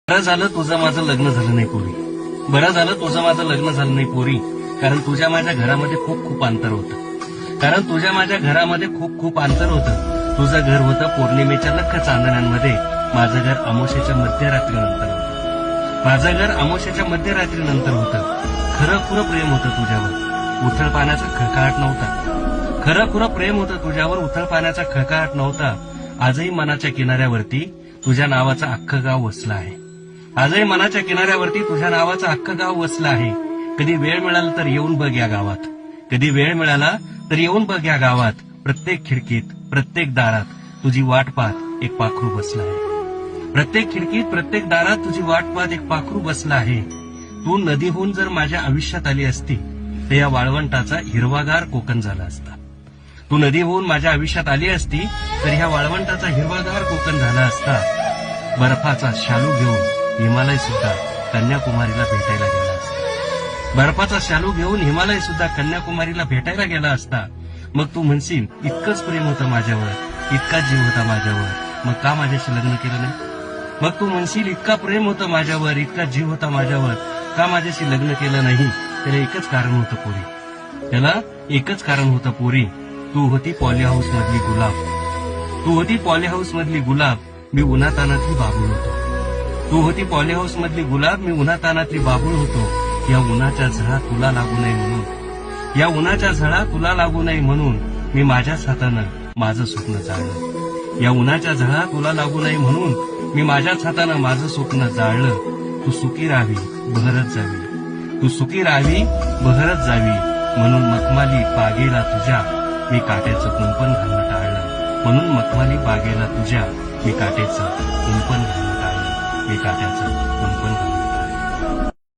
बरं झालं तुझं माझं लग्न झालं नाही पोरी. बरं झालं तुझं माझं लग्न झालं नाही पोरी. कारण तुझ्या माझ्या घरामध्ये खूप खूप अंतर होतं. कारण तुझ्या माझ्या घरामध्ये खूप खूप अंतर होतं. तुझं घर होतं पौर्णिमेच्या लख चांदण्यांमध्ये, माझं घर अमावस्येच्या मध्यरात्रीनंतर होतं. माझं घर अमावस्येच्या मध्यरात्रीनंतर होतं. खरं खुरं प्रेम होतं तुझ्यावर, उथळ पाण्याचा खळखळाट नव्हता. खरं खुरं प्रेम होतं तुझ्यावर, उथळ पाण्याचा खळखळाट नव्हता. आजही मनाच्या किनाऱ्यावरती तुझ्या नावाचं अख्खं गाव वसलं आहे. आजही मनाच्या किनाऱ्यावरती तुझ्या नावाचं अख्खं गाव वसलं आहे. कधी वेळ मिळाला तर येऊन बघ या गावात. कधी वेळ मिळाला तर येऊन बघ या गावात. प्रत्येक खिडकीत, प्रत्येक दारात तुझी वाट पाहत एक पाखरू बसलं आहे. प्रत्येक खिडकीत, प्रत्येक दारात तुझी वाट पाहत एक पाखरू बसलं आहे. तू नदीहून जर माझ्या आयुष्यात आली असती तर या वाळवंटाचा हिरवागार कोकण झाला असता. तू नदी होऊन माझ्या आयुष्यात आली असती तर ह्या वाळवंटाचा हिरवागार कोकण झाला असता. बर्फाचा शालू घेऊन हिमालय सुद्धा कन्याकुमारीला भेटायला गेला असता. बर्फाचा शालू घेऊन हिमालय सुद्धा कन्याकुमारीला भेटायला गेला असता. मग तू म्हणशील इतकंच प्रेम होतं माझ्यावर, इतकाच जीव होता माझ्यावर, मग का माझ्याशी लग्न केलं नाही? मग तू म्हणशील इतका प्रेम होतं माझ्यावर, इतका जीव होता माझ्यावर, का माझ्याशी लग्न केलं नाही? त्याला एकच कारण होतं पोरी. त्याला एकच कारण होतं पोरी. तू होती पॉली हाऊस मधली गुलाब. तू होती पॉली हाऊस मधली गुलाब, मी उन्हातानातली बाबूळ होतो. तू होती पॉली हाऊस मधली गुलाब, मी उन्हातानातली बाबूळ होतो. या उन्हाच्या झळा तुला लागू नये म्हणून, या उन्हाच्या झळा तुला लागू नये म्हणून मी माझ्याच हातानं माझं स्वप्न जाळलं. या उन्हाच्या झळा तुला लागू नये म्हणून मी माझ्याच हातानं माझं स्वप्न जाळलं. तू सुखी राहावी, बहरत जावी. तू सुखी राहावी, बहरत जावी. म्हणून मखमाली बागेला तुझ्या मी काट्याचं कुंपण घालणं टाळलं. म्हणून मखमाली बागेला तुझ्या मी काट्याचं कुंपण घालणं टाळलं. मी काट्याचं कुंपण